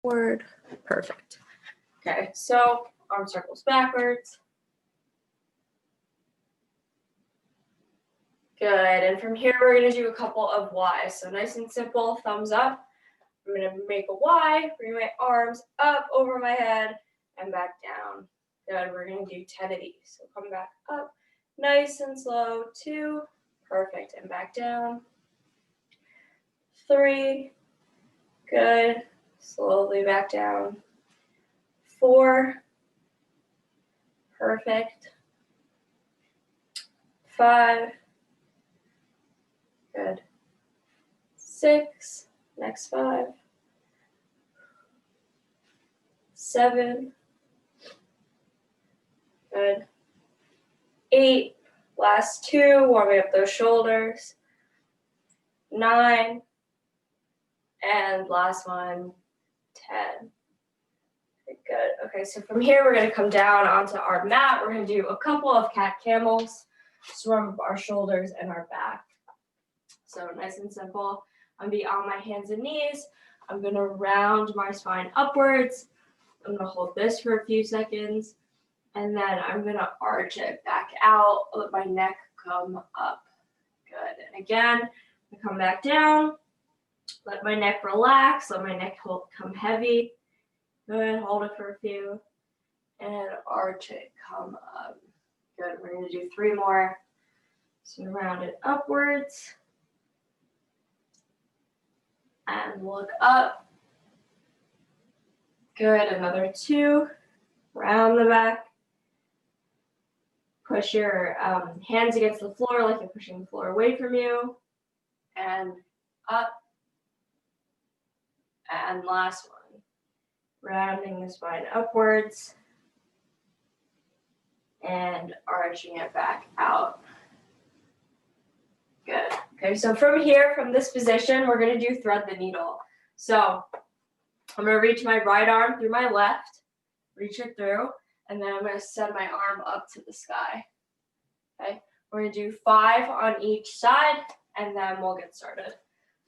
Forward. Perfect. Okay, so arm circles backwards. Good, and from here we're gonna do a couple of Ys. So nice and simple, thumbs up. I'm gonna make a Y, bring my arms up over my head and back down. Good, we're gonna do 10 of these. So come back up, nice and slow, 2, perfect, and back down. 3, good, slowly back down. 4, perfect. 5, good. 6, next 5. 7, good. 8, last 2, warming up those shoulders. 9, and last one, 10. Good. Okay, so from here we're going to come down onto our mat. We're going to do a couple of cat camels, just warm up our shoulders and our back. So nice and simple. I'm going to be on my hands and knees. I'm going to round my spine upwards. I'm going to hold this for a few seconds, and then I'm going to arch it back out, let my neck come up. Good. And again, I come back down, let my neck relax, let my neck come heavy. Good, hold it for a few, and arch it, come up. Good, we're going to do 3 more. So round it upwards, and look up. Good, another 2, round the back. Push your hands against the floor like you're pushing the floor away from you, and up. And last one, rounding the spine upwards and arching it back out. Good. Okay, so from here, from this position, we're going to do thread the needle. So I'm going to reach my right arm through my left, reach it through, and then I'm going to send my arm up to the sky. Okay, we're going to do 5 on each side, and then we'll get started.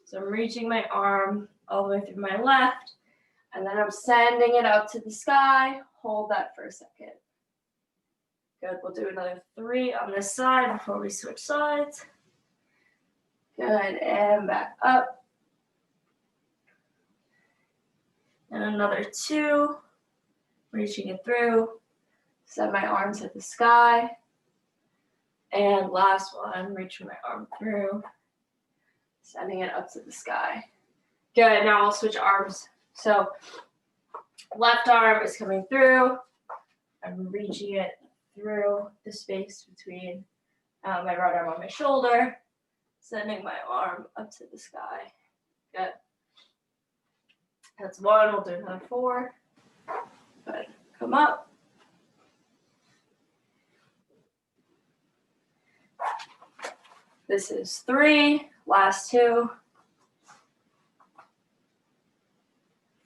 So I'm reaching my arm all the way through my left, and then I'm sending it up to the sky. Hold that for a second. Good, we'll do another 3 on this side before we switch sides. Good, and back up. And another 2, reaching it through, send my arm to the sky. And last one, reaching my arm through, sending it up to the sky. Good, now I'll switch arms. So left arm is coming through. I'm reaching it through the space between my right arm on my shoulder, sending my arm up to the sky. Good. That's 1, we'll do another 4. Good, come up. This is 3, last 2.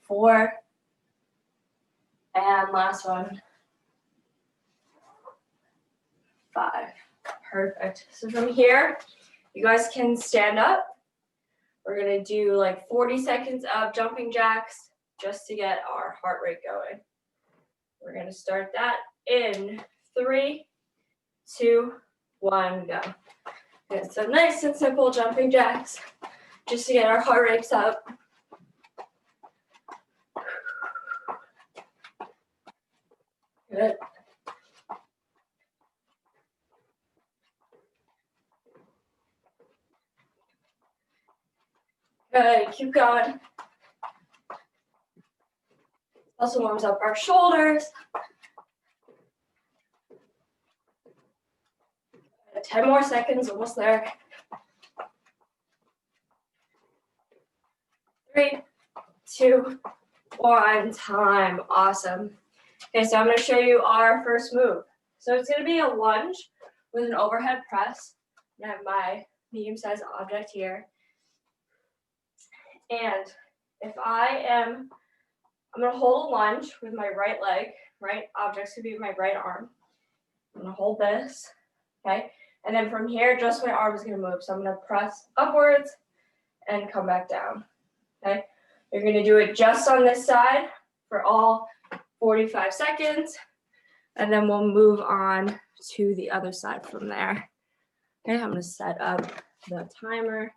4, and last one, 5. Perfect. So from here, you guys can stand up. We're going to do like 40 seconds of jumping jacks just to get our heart rate going. We're going to start that in 3, 2, 1, go. Good. So nice and simple jumping jacks just to get our heart rates up. Good. Good, keep going. Also warms up our shoulders. 10 more seconds, almost there. 3, 2, 1, time. Awesome. Okay, so I'm going to show you our first move. So it's going to be a lunge with an overhead press. I have my medium-sized object here. And if I'm going to hold a lunge with my right leg, right? Objects could be with my right arm. I'm going to hold this, okay? And then from here, just my arm is going to move. So I'm going to press upwards and come back down, okay? You're going to do it just on this side for all 45 seconds, and then we'll move on to the other side from there. Okay, I'm going to set up the timer.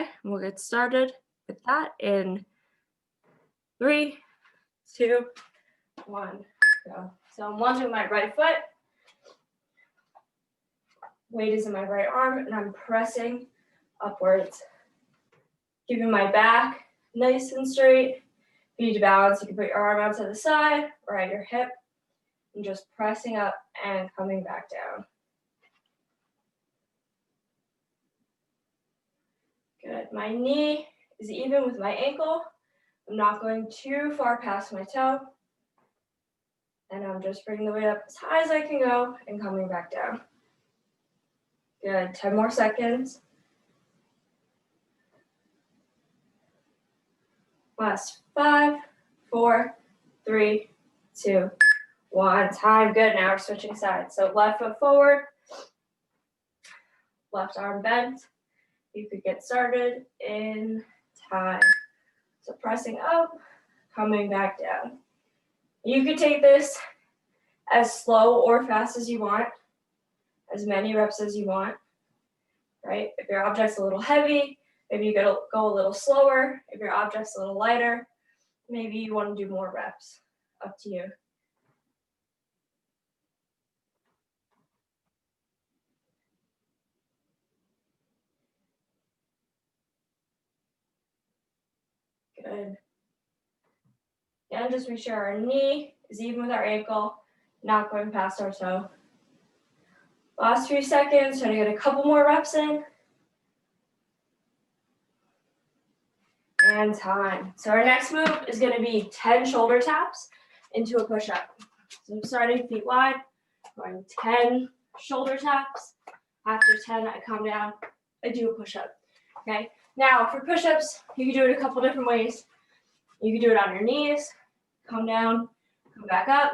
Okay, we'll get started with that in 3, 2, 1, go. So I'm lunging my right foot. Weight is in my right arm, and I'm pressing upwards. Keeping my back nice and straight. If you need to balance, you can put your arm out to the side or at your hip, and just pressing up and coming back down. Good. My knee is even with my ankle. I'm not going too far past my toe. And I'm just bringing the weight up as high as I can go and coming back down. Good. 10 more seconds. Last 5, 4, 3, 2, 1. Time. Good. Now we're switching sides. So left foot forward, left arm bent. You could get started in time. So pressing up, coming back down. You could take this as slow or fast as you want, as many reps as you want, right? If your object's a little heavy, maybe you gotta go a little slower. If your object's a little lighter, maybe you want to do more reps. Up to you. Good. Again, just make sure our knee is even with our ankle, not going past our toe. Last few seconds, trying to get a couple more reps in. And time. So our next move is going to be 10 shoulder taps into a push-up. So I'm starting feet wide, going 10 shoulder taps. After 10, I come down, I do a push-up. Okay. Now for push-ups, you can do it a couple different ways. You can do it on your knees, come down, come back up,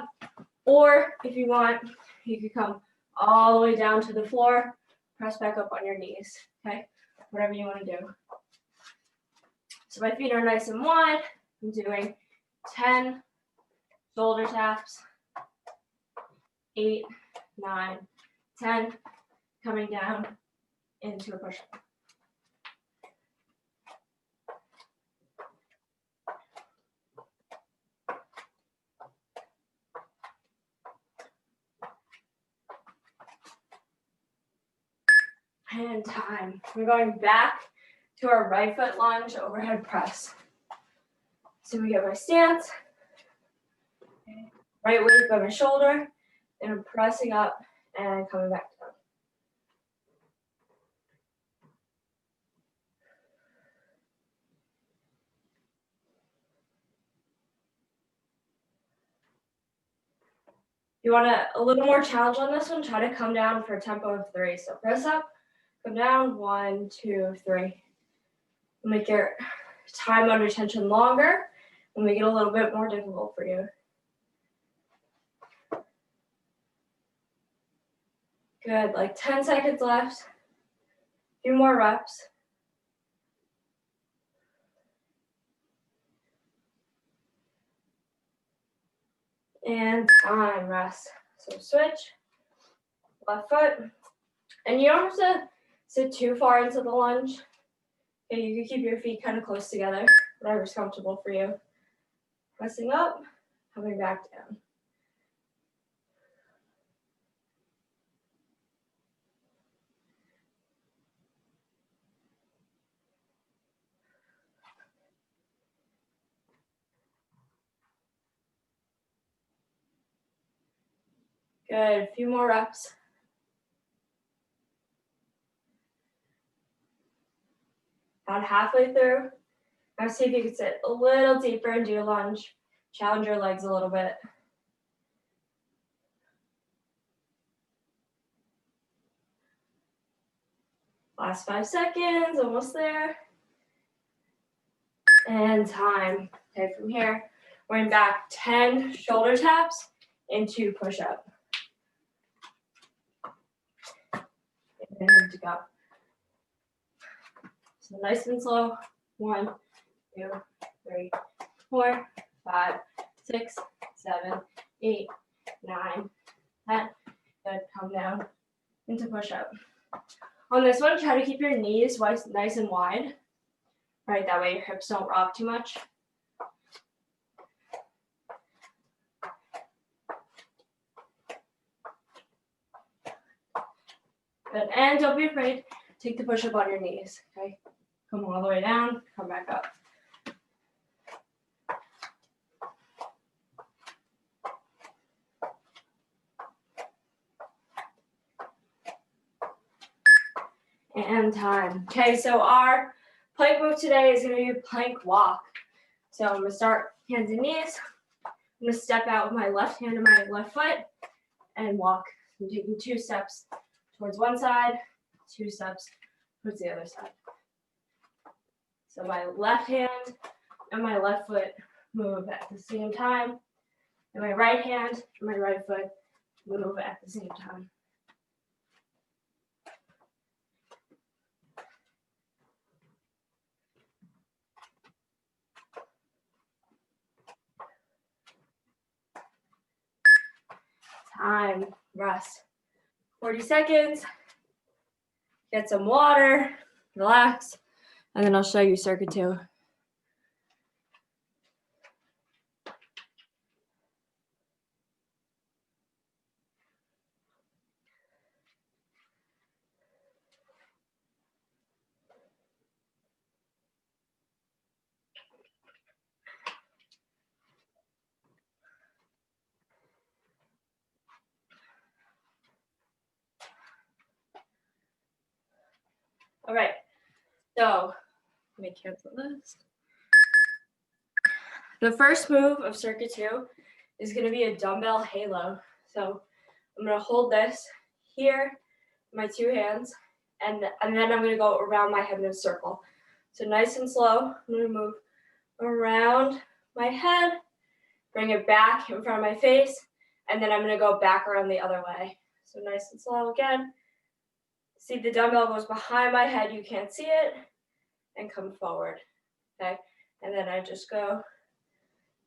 or if you want, you can come all the way down to the floor, press back up on your knees. Okay. Whatever you want to do. So my feet are nice and wide. I'm doing 10 shoulder taps, 8, 9, 10, coming down into a push-up. And time. We're going back to our right foot lunge overhead press. So we get my stance, right weight by my shoulder, and I'm pressing up and coming back down. You want a little more challenge on this one, try to come down for a tempo of 3. So press up, come down, 1, 2, 3. Make your time under tension longer and make it a little bit more difficult for you. Good, like 10 seconds left. A few more reps. And time, rest. So switch, left foot. And you don't have to sit too far into the lunge. Okay, you can keep your feet kind of close together, whatever's comfortable for you. Pressing up, coming back down. Good, a few more reps. About halfway through. Now see if you can sit a little deeper and do a lunge. Challenge your legs a little bit. Last 5 seconds, almost there. And time. Okay, from here, we're going back 10 shoulder taps into push-up. And to go. So nice and slow. 1, 2, 3, 4, 5, 6, 7, 8, 9, 10. Good. Come down into push-up. On this one, try to keep your knees nice and wide. Right, that way your hips don't rock too much. Good, and don't be afraid. Take the push-up on your knees, okay? Come all the way down, come back up. And time. Okay, so our plank move today is going to be a plank walk. So I'm going to start hands and knees. I'm going to step out with my left hand and my left foot and walk. I'm taking 2 steps towards one side, 2 steps towards the other side. So my left hand and my left foot move at the same time, and my right hand and my right foot move at the same time. Time, rest. 40 seconds. Get some water, relax, and then I'll show you circuit 2. All right, so let me cancel this. The first move of circuit 2 is going to be a dumbbell halo. So I'm going to hold this here, my 2 hands, and then I'm going to go around my head in a circle. So nice and slow, I'm going to move around my head, bring it back in front of my face, and then I'm going to go back around the other way. So nice and slow again. See, the dumbbell goes behind my head, you can't see it, and come forward, okay? And then I just go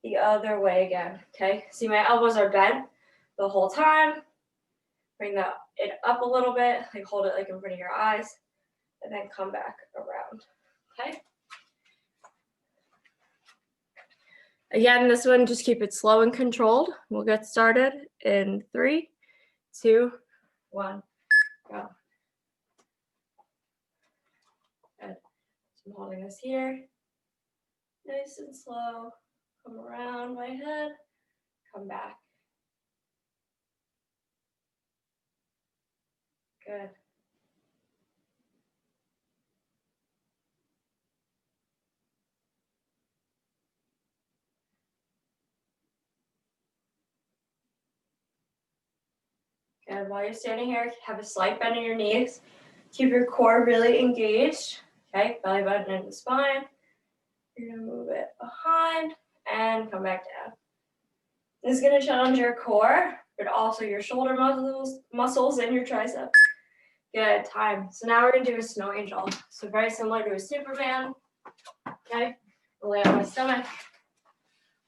the other way again, okay? See, my elbows are bent the whole time. Bring it up a little bit, like hold it like in front of your eyes, and then come back around, okay? Again, this one, just keep it slow and controlled. We'll get started in 3, 2, 1, go. Good. So I'm holding this here. Nice and slow. Come around my head, come back. Good. Good. While you're standing here, have a slight bend in your knees. Keep your core really engaged. Okay, belly button in the spine. You're gonna move it behind and come back down. This is gonna challenge your core, but also your shoulder muscles and your triceps. Good, time. So now we're gonna do a snow angel. So very similar to a Superman. Okay, I'll lay on my stomach.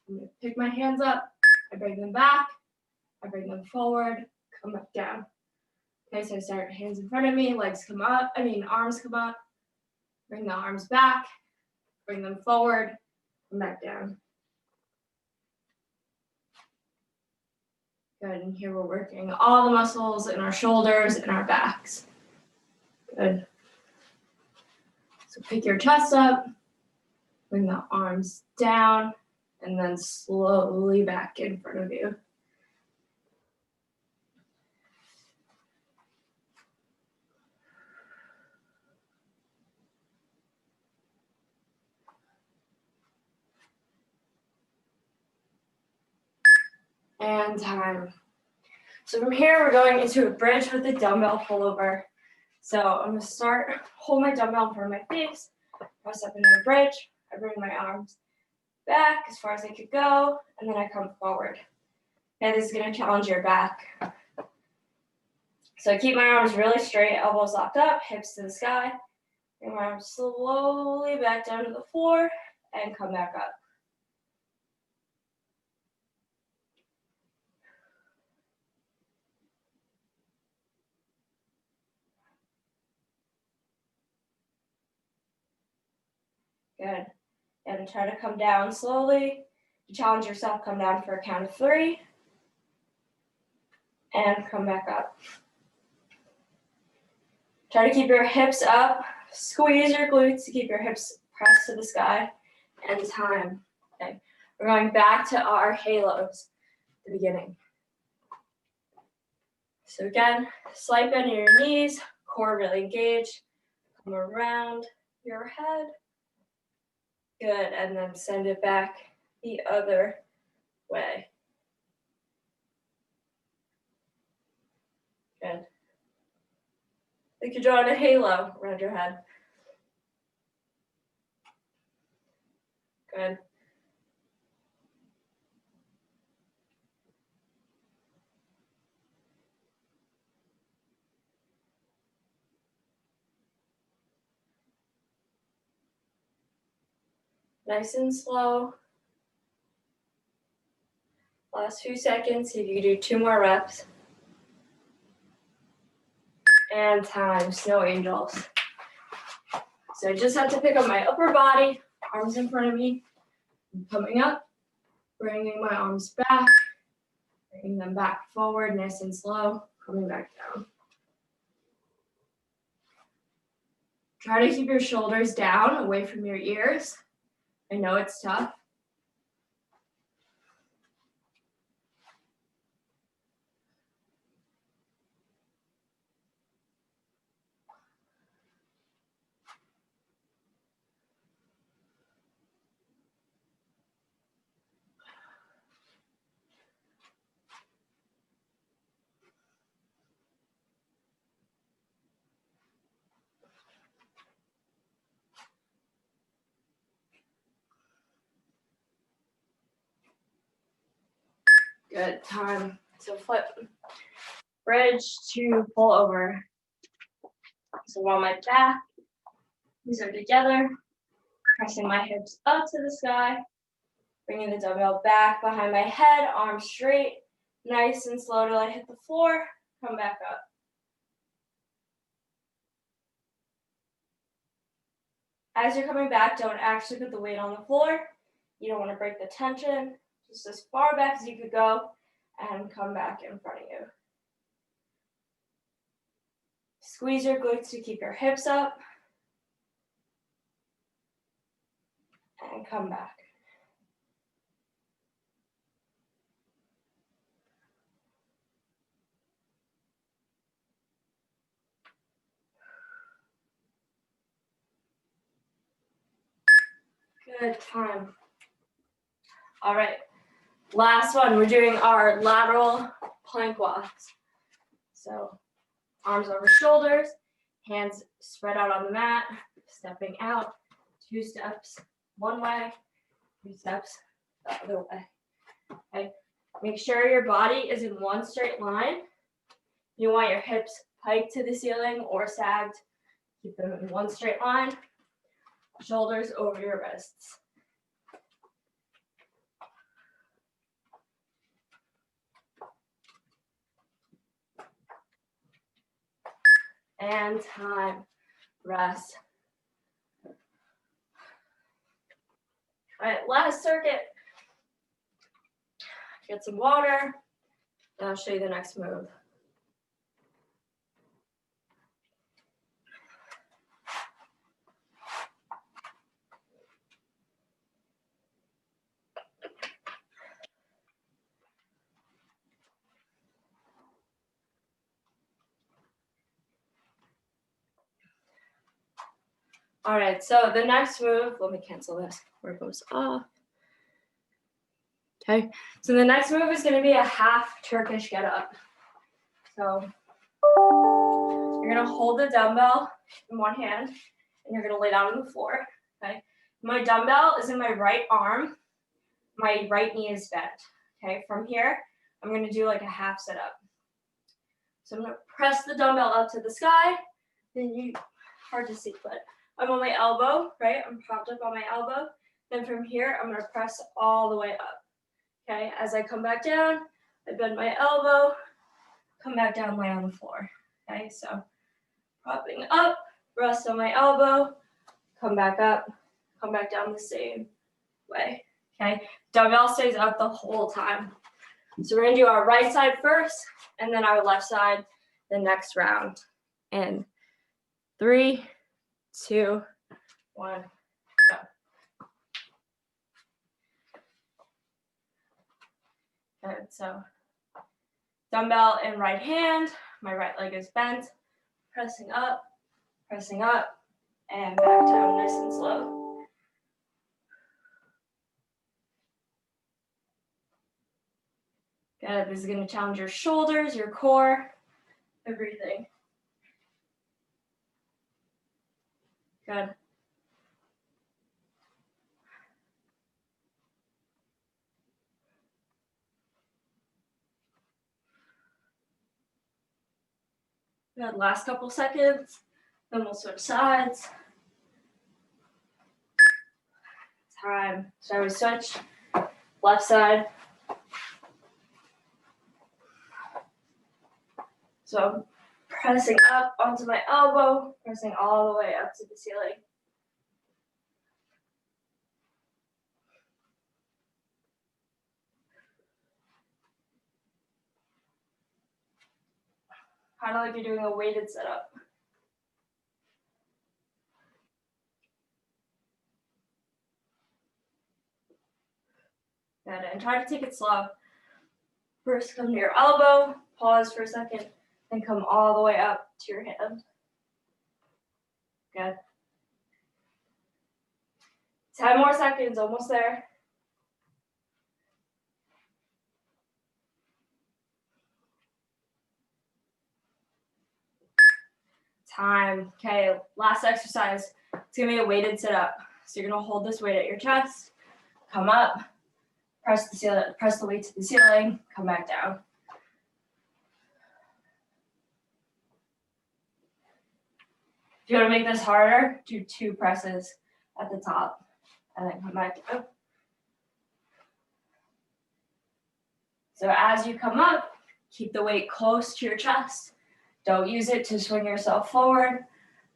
I'm gonna pick my hands up. I bring them back. I bring them forward. Come back down. Okay, so I start hands in front of me, arms come up. Bring the arms back. Bring them forward. Come back down. Good, and here we're working all the muscles in our shoulders and our backs. Good. So pick your chest up, bring the arms down, and then slowly back in front of you. And time. So from here, we're going into a bridge with a dumbbell pullover. So I'm gonna hold my dumbbell in front of my face, press up into the bridge. I I bring my arms back as far as I could go, and then I come forward. Okay, this is gonna challenge your back. So I keep my arms really straight, elbows locked up, hips to the sky. Bring my arms slowly back down to the floor and come back up. Good. And try to come down slowly. To challenge yourself, come down for a count of 3. And come back up. Try to keep your hips up. Squeeze your glutes to keep your hips pressed to the sky. And time. Okay. We're going back to our halos at the beginning. So again, slight bend in your knees, core really engaged. Come around your head. Good, and then send it back the other way. Good. Like you're drawing a halo around your head. Good. Nice and slow. Last few seconds, see if you can do 2 more reps. And time, snow angels. So I just have to pick up my upper body, arms in front of me. I'm coming up, bringing my arms back, bringing them back forward, nice and slow, coming back down. Try to keep your shoulders down, away from your ears. I know it's tough. Good, time. So flip, bridge to pull over. So on my back, these are together, pressing my hips up to the sky, bringing the dumbbell back behind my head, arms straight, nice and slow till I hit the floor, come back up. As you're coming back, don't actually put the weight on the floor. You don't want to break the tension. Just as far back as you could go and come back in front of you. Squeeze your glutes to keep your hips up. And come back. Good, time. All right, last one. We're doing our lateral plank walks. So arms over shoulders, hands spread out on the mat, stepping out, 2 steps one way, 3 steps the other way. Okay, make sure your body is in one straight line. You want your hips hiked to the ceiling or sagged. Keep them in one straight line. Shoulders over your wrists. And time. Rest. All right, last circuit. Get some water, and I'll show you the next move. All right, so the next move, let me cancel this before it goes off. Okay, so the next move is gonna be a half Turkish get up. So you're gonna hold the dumbbell in one hand and you're gonna lay down on the floor, okay? My dumbbell is in my right arm. My right knee is bent. Okay, from here, I'm gonna do like a half sit up. So I'm gonna press the dumbbell up to the sky. Then hard to see, but I'm on my elbow, right? I'm propped up on my elbow. Then from here, I'm gonna press all the way up. Okay, as I come back down, I bend my elbow, come back down, lay on the floor. Okay, so propping up, rest on my elbow, come back up, come back down the same way. Okay, dumbbell stays up the whole time. So we're gonna do our right side first, and then our left side the next round. In 3, 2, 1, go. Good, so dumbbell in right hand, my right leg is bent, pressing up, and back down nice and slow. Good, this is gonna challenge your shoulders, your core, everything. Good. Good, last couple seconds, then we'll switch sides. Time, so we switch, left side. So I'm pressing up onto my elbow, pressing all the way up to the ceiling. Kind of like you're doing a weighted setup. Good, and try to take it slow. First, come to your elbow, pause for a second, and come all the way up to your hand. Good. 10 more seconds, almost there. Time. Okay, last exercise. It's gonna be a weighted sit up. So you're gonna hold this weight at your chest, come up, press the weight to the ceiling, come back down. If you want to make this harder, do 2 presses at the top and then come back down. So as you come up, keep the weight close to your chest. Don't use it to swing yourself forward.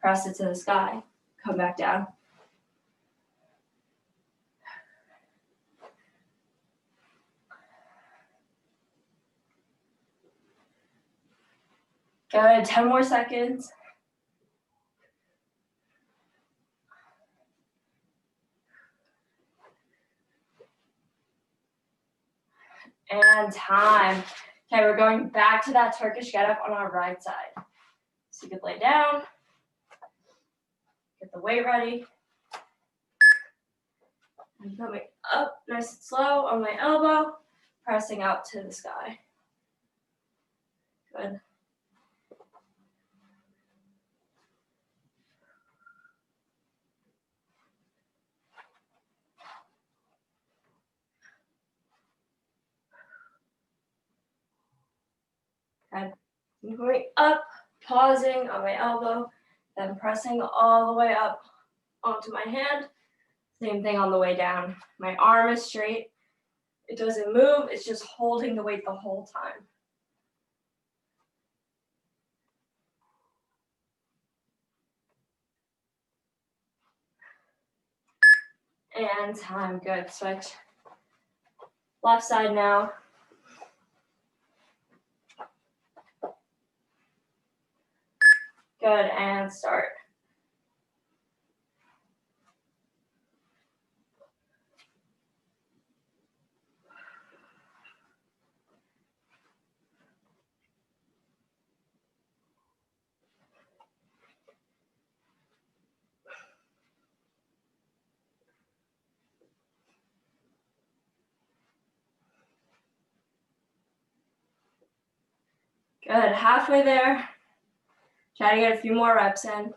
Press it to the sky. Come back down. Good, 10 more seconds. And time. Okay, we're going back to that Turkish get-up on our right side. So you can lay down, get the weight ready. I'm coming up nice and slow on my elbow, pressing out to the sky. Good. Good. I'm going up, pausing on my elbow, then pressing all the way up onto my hand. Same thing on the way down. My arm is straight. It doesn't move. It's just holding the weight the whole time. And time. Good. Switch. Left side now. Good. And start. Good. Halfway there. Try to get a few more reps in.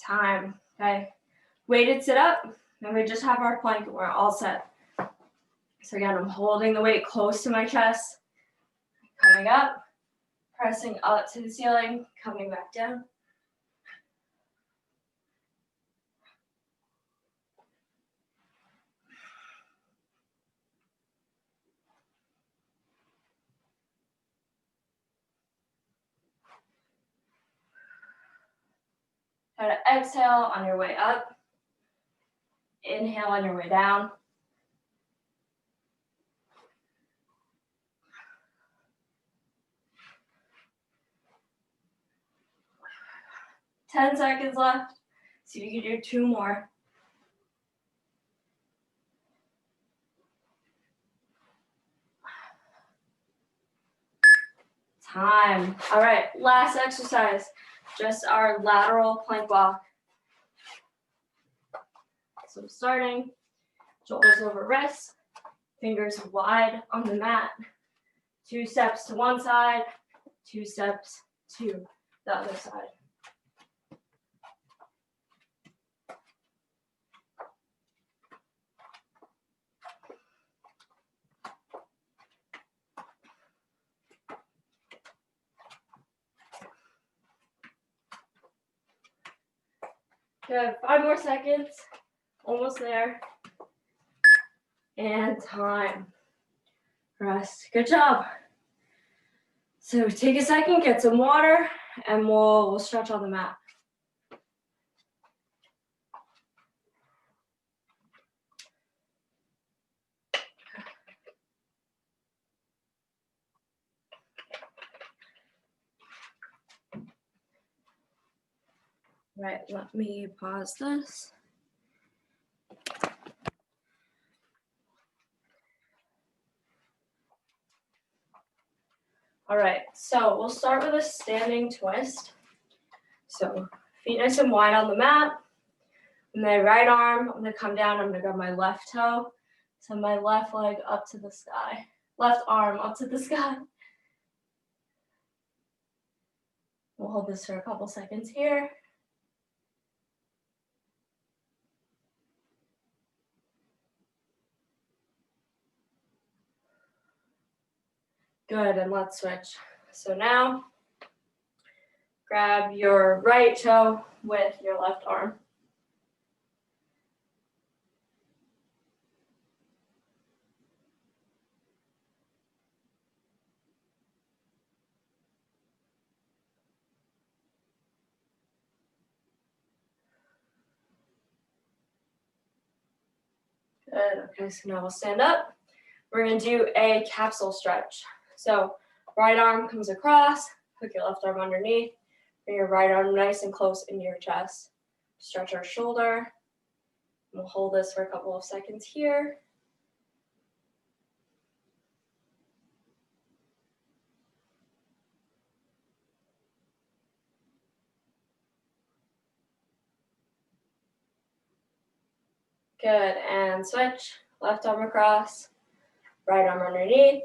time. Okay, weighted sit up, and we just have our plank and we're all set. So again, I'm holding the weight close to my chest, coming up, pressing up to the ceiling, coming back down. Try to exhale on your way up. Inhale on your way down. Ten seconds left. See if you can do 2 more. Time. All right, last exercise. Just our lateral plank walk. So I'm starting, shoulders over wrists, fingers wide on the mat. 2 steps to one side, 2 steps to the other side. Good, 5 more seconds, almost there. And time. Rest, good job. So take a second, get some water, and we'll stretch on the mat. Right, let me pause this. All right, so we'll start with a standing twist. So feet nice and wide on the mat. My right arm, I'm gonna come down, I'm gonna grab my left toe. Send my left leg up to the sky. Left arm up to the sky. We'll hold this for a couple seconds here. Good, and let's switch. So now, grab your right toe with your left arm. Good, okay, so now we'll stand up. We're gonna do a capsule stretch. So right arm comes across, hook your left arm underneath, bring your right arm nice and close into your chest. Stretch our shoulder. We'll hold this for a couple of seconds here. Good, and switch. Left arm across, right arm underneath.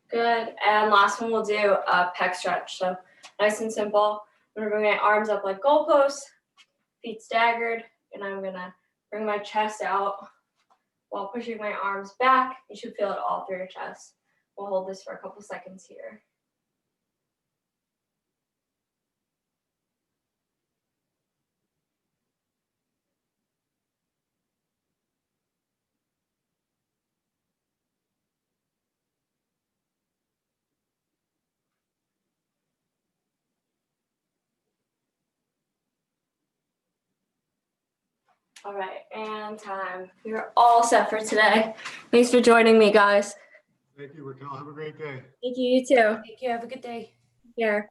Good, and last one we'll do a pec stretch. So nice and simple. I'm gonna bring my arms up like goalposts, feet staggered, and I'm gonna bring my chest out while pushing my arms back. You should feel it all through your chest. We'll hold this for a couple seconds here. All right, and time. You're all set for today. Thanks for joining me, guys. Thank you, Raquel. Have a great day. Thank you, you too. Take care. Have a good day. Here.